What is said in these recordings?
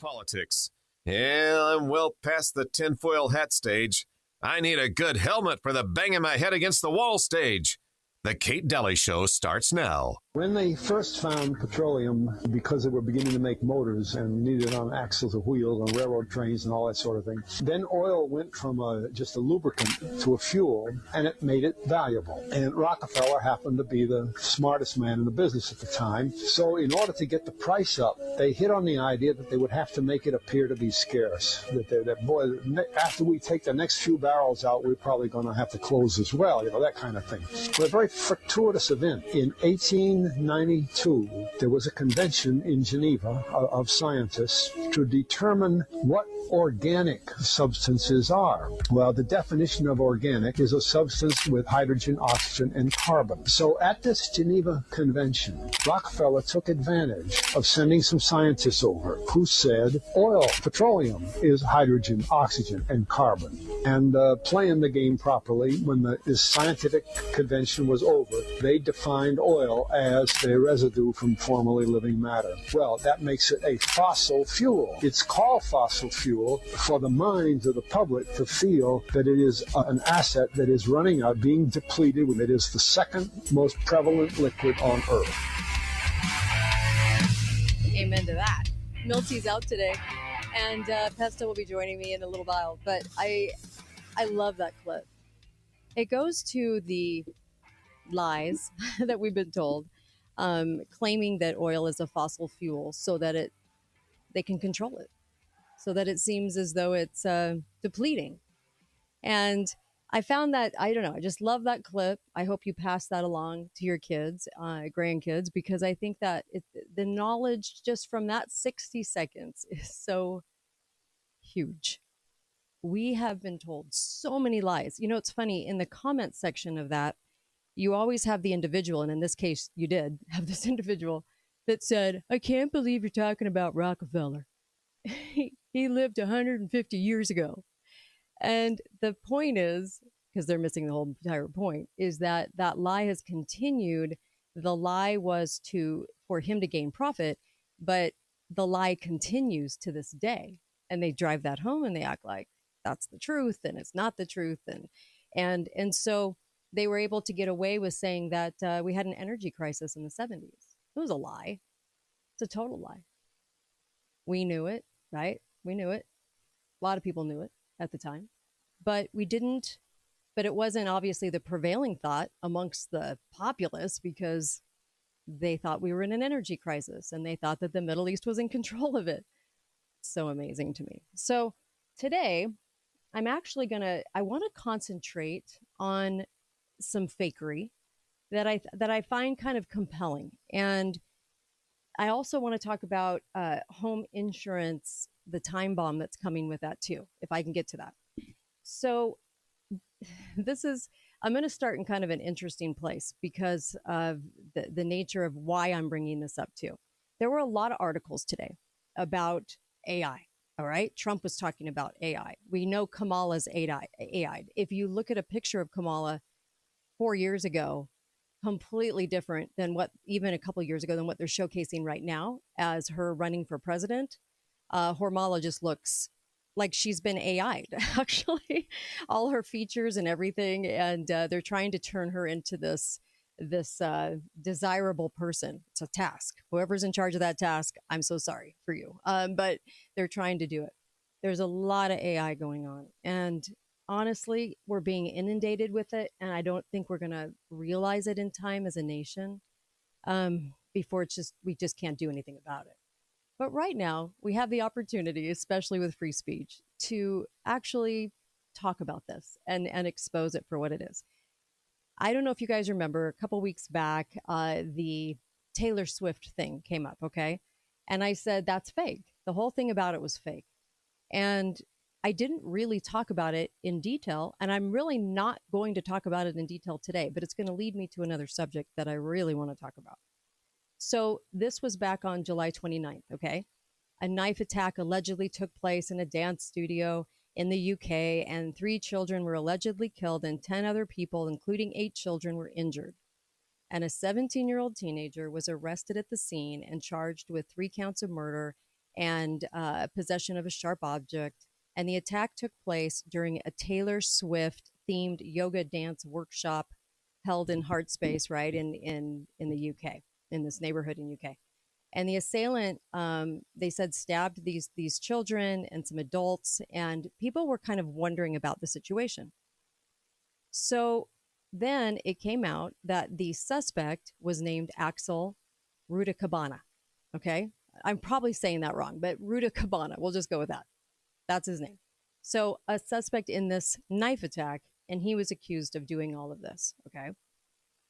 politics. Yeah, I'm well past the tinfoil hat stage. I need a good helmet for the banging my head against the wall stage. The Kate Dalley Show starts now. When they first found petroleum, because they were beginning to make motors and needed it on axles of wheels on railroad trains and all that sort of thing, then oil went from just a lubricant to a fuel, and it made it valuable. And Rockefeller happened to be the smartest man in the business at the time. So in order to get the price up, they hit on the idea that they would have to make it appear to be scarce. After we take the next few barrels out, we're probably going to have to close as well, that kind of thing. But a very fortuitous event. In 1892, there was a convention in Geneva of scientists to determine what organic substances are. Well, the definition of organic is a substance with hydrogen, oxygen, and carbon. So at this Geneva convention, Rockefeller took advantage of sending some scientists over who said oil, petroleum, is hydrogen, oxygen, and carbon. And playing the game properly, when this scientific convention was over, they defined oil as a residue from formerly living matter. Well, that makes it a fossil fuel. It's called fossil fuel for the minds of the public to feel that it is an asset that is running out, being depleted, when it is the second most prevalent liquid on Earth. Amen to that. Milty's out today, and Pesta will be joining me in a little while, but I love that clip. It goes to the lies that we've been told, claiming that oil is a fossil fuel so that they can control it, so that it seems as though it's depleting. And I found that, I don't know, I just love that clip. I hope you pass that along to your kids, grandkids, because I think that the knowledge just from that 60 seconds is so huge. We have been told so many lies. It's funny, in the comment section of that, you always have the individual, and in this case, you did have this individual that said, I can't believe you're talking about Rockefeller. He lived 150 years ago. And the point is, because they're missing the whole entire point, is that lie has continued. The lie was for him to gain profit, but the lie continues to this day. And they drive that home and they act like that's the truth and it's not the truth. And so they were able to get away with saying that we had an energy crisis in the 70s. It was a lie. It's a total lie. We knew it, right? We knew it. A lot of people knew it at the time, but we didn't. But it wasn't obviously the prevailing thought amongst the populace, because they thought we were in an energy crisis and they thought that the Middle East was in control of it. So amazing to me. So today, I'm actually I want to concentrate on some fakery that I find kind of compelling. And I also want to talk about home insurance, the time bomb that's coming with that too, if I can get to that. So I'm going to start in kind of an interesting place because of the nature of why I'm bringing this up too. There were a lot of articles today about AI. All right. Trump was talking about AI. We know Kamala's AI. If you look at a picture of Kamala 4 years ago, completely different than what, even a couple of years ago, than what they're showcasing right now as her running for president. Kamala just looks like she's been AI'd, actually, all her features and everything. And they're trying to turn her into this desirable person. It's a task. Whoever's in charge of that task, I'm so sorry for you. But they're trying to do it. There's a lot of AI going on. And honestly, we're being inundated with it. And I don't think we're going to realize it in time as a nation before we just can't do anything about it. But right now, we have the opportunity, especially with free speech, to actually talk about this and expose it for what it is. I don't know if you guys remember, a couple weeks back, the Taylor Swift thing came up, okay? And I said, that's fake. The whole thing about it was fake. And I didn't really talk about it in detail, and I'm really not going to talk about it in detail today, but it's going to lead me to another subject that I really want to talk about. So this was back on July 29th, okay? A knife attack allegedly took place in a dance studio in the UK, and 3 children were allegedly killed and 10 other people, including 8 children, were injured. And a 17-year-old teenager was arrested at the scene and charged with 3 counts of murder and possession of a sharp object. And the attack took place during a Taylor Swift themed yoga dance workshop held in Heart Space, right, in the UK, in this neighborhood in UK. And the assailant, they said, stabbed these children and some adults, and people were kind of wondering about the situation. So then it came out that the suspect was named Axel Rudakabana. Okay, I'm probably saying that wrong, but Rudakabana, we'll just go with that. That's his name. So a suspect in this knife attack, and he was accused of doing all of this. Okay,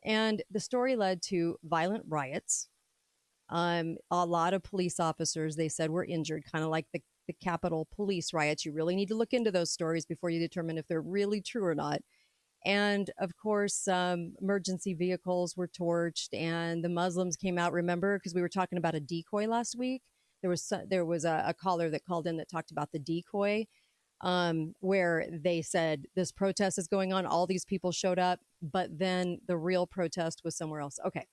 and the story led to violent riots. A lot of police officers, they said, were injured, kind of like the Capitol Police riots. You really need to look into those stories before you determine if they're really true or not. And of course, emergency vehicles were torched, and the Muslims came out. Remember, because we were talking about a decoy last week. There was a caller that called in that talked about the decoy, where they said this protest is going on. All these people showed up, but then the real protest was somewhere else. Okay,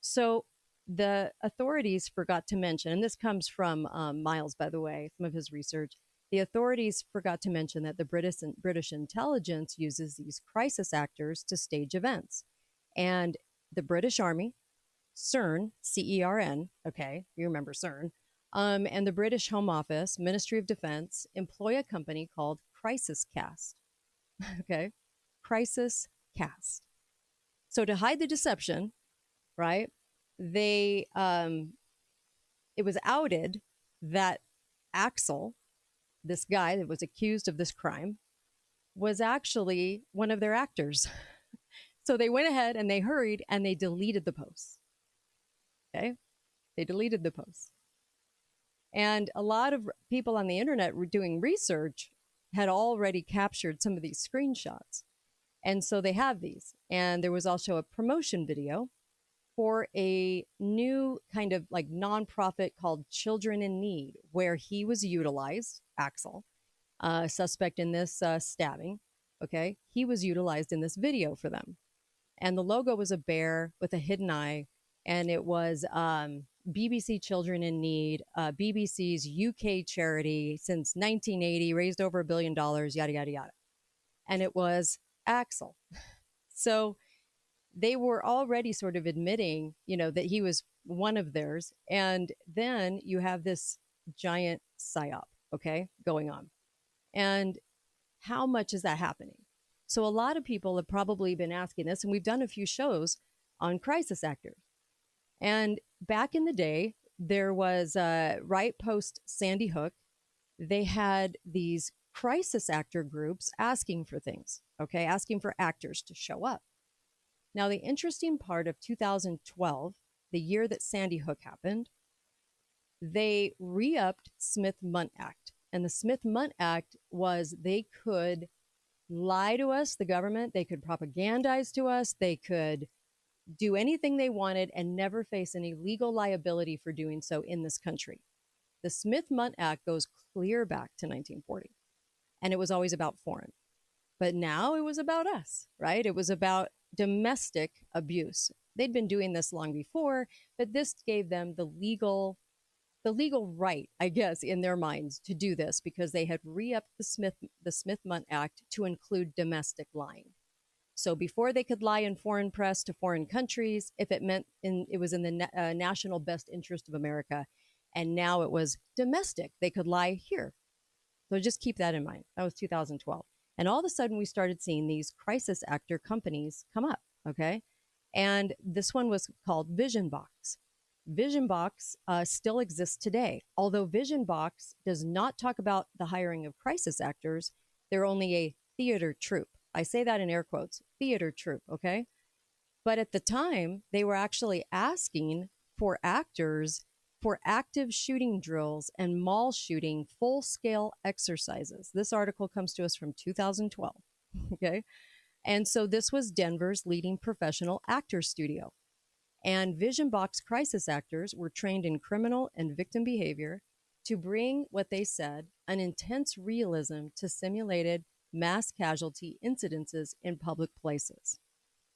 so the authorities forgot to mention, and this comes from Miles, by the way, some of his research. The authorities forgot to mention that the British intelligence uses these crisis actors to stage events. And the British Army, CERN, CERN, okay, you remember CERN, and the British Home Office, Ministry of Defense, employ a company called CrisesCast, okay, CrisesCast. So to hide the deception, right, it was outed that Axel, this guy that was accused of this crime, was actually one of their actors. So they went ahead and they hurried and they deleted the posts. Okay? They deleted the posts. And a lot of people on the internet were doing research had already captured some of these screenshots. And so they have these. And there was also a promotion video for a new kind of like nonprofit called Children in Need, where he was utilized, Axel, suspect in this stabbing, okay? He was utilized in this video for them. And the logo was a bear with a hidden eye, and it was BBC Children in Need, BBC's UK charity since 1980, raised over $1 billion, yada, yada, yada. And it was Axel. So they were already sort of admitting, that he was one of theirs. And then you have this giant psyop, okay, going on. And how much is that happening? So a lot of people have probably been asking this, and we've done a few shows on crisis actors. And back in the day, there was right post Sandy Hook, they had these crisis actor groups asking for things, okay, asking for actors to show up. Now, the interesting part of 2012, the year that Sandy Hook happened, they re-upped Smith-Mundt Act. And the Smith-Mundt Act was they could lie to us, the government, they could propagandize to us, they could do anything they wanted and never face any legal liability for doing so in this country. The Smith-Mundt Act goes clear back to 1940, and it was always about foreign. But now it was about us, right? It was about domestic abuse. They'd been doing this long before, but this gave them the legal right, I guess, in their minds to do this because they had re-upped the Smith-Mundt Act to include domestic lying. So before they could lie in foreign press to foreign countries, if it meant it was in the national best interest of America, and now it was domestic, they could lie here. So just keep that in mind. That was 2012. And all of a sudden, we started seeing these crisis actor companies come up, okay? And this one was called Vision Box. Vision Box still exists today, although Vision Box does not talk about the hiring of crisis actors. They're only a theater troupe. I say that in air quotes, theater troupe, okay? But at the time, they were actually asking for actors for active shooting drills and mall shooting full-scale exercises. This article comes to us from 2012, okay? And so this was Denver's leading professional actor studio. And Vision Box crisis actors were trained in criminal and victim behavior to bring what they said, an intense realism to simulated mass casualty incidences in public places.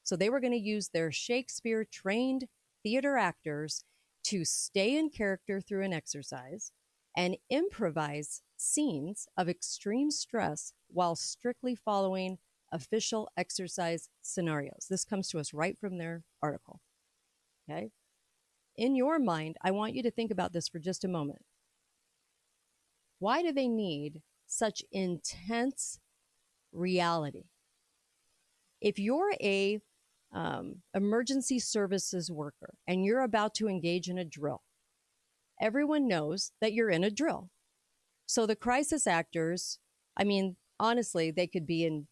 So they were going to use their Shakespeare-trained theater actors to stay in character through an exercise, and improvise scenes of extreme stress while strictly following official exercise scenarios. This comes to us right from their article. Okay? In your mind, I want you to think about this for just a moment. Why do they need such intense reality? If you're a emergency services worker and you're about to engage in a drill, everyone knows that you're in a drill. So the crisis actors, I mean, honestly, they could be in,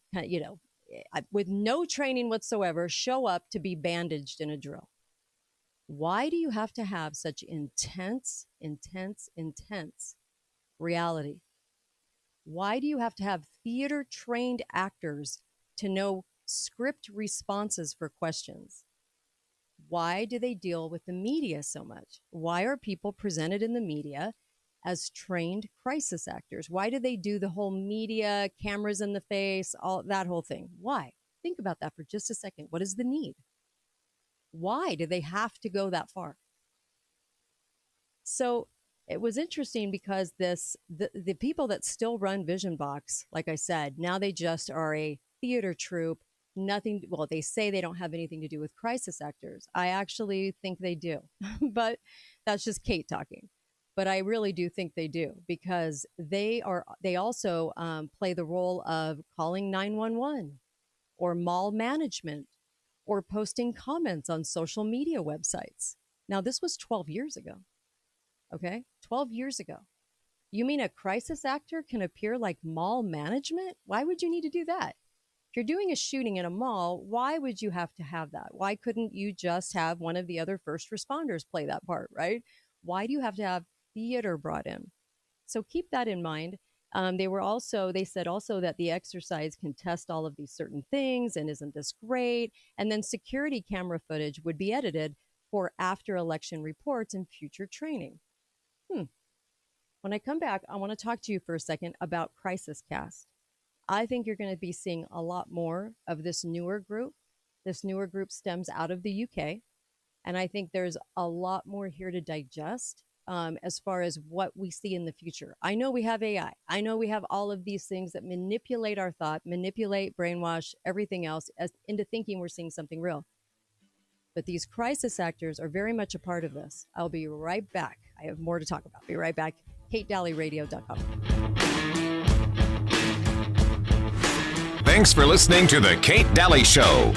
with no training whatsoever, show up to be bandaged in a drill. Why do you have to have such intense reality? Why do you have to have theater-trained actors to know script responses for questions? Why do they deal with the media so much? Why are people presented in the media as trained crisis actors? Why do they do the whole media, cameras in the face, all that whole thing? Why? Think about that for just a second. What is the need? Why do they have to go that far? So it was interesting because the people that still run Vision Box, like I said, now they just are a theater troupe. Nothing, well, they say they don't have anything to do with crisis actors. I actually think they do, but that's just Kate talking. But I really do think they do, because they also play the role of calling 911 or mall management or posting comments on social media websites. Now, this was 12 years ago. Okay, 12 years ago. You mean a crisis actor can appear like mall management? Why would you need to do that? If you're doing a shooting in a mall, why would you have to have that? Why couldn't you just have one of the other first responders play that part, right? Why do you have to have theater brought in? So keep that in mind. They said also that the exercise can test all of these certain things, and isn't this great? And then security camera footage would be edited for after election reports and future training. When I come back, I want to talk to you for a second about CrisesCast. I think you're going to be seeing a lot more of this newer group. This newer group stems out of the UK, and I think there's a lot more here to digest as far as what we see in the future. I know we have AI. I know we have all of these things that manipulate our thought, manipulate, brainwash, everything else into thinking we're seeing something real. But these crisis actors are very much a part of this. I'll be right back. I have more to talk about. Be right back. KateDalleyRadio.com. Thanks for listening to The Kate Daly Show.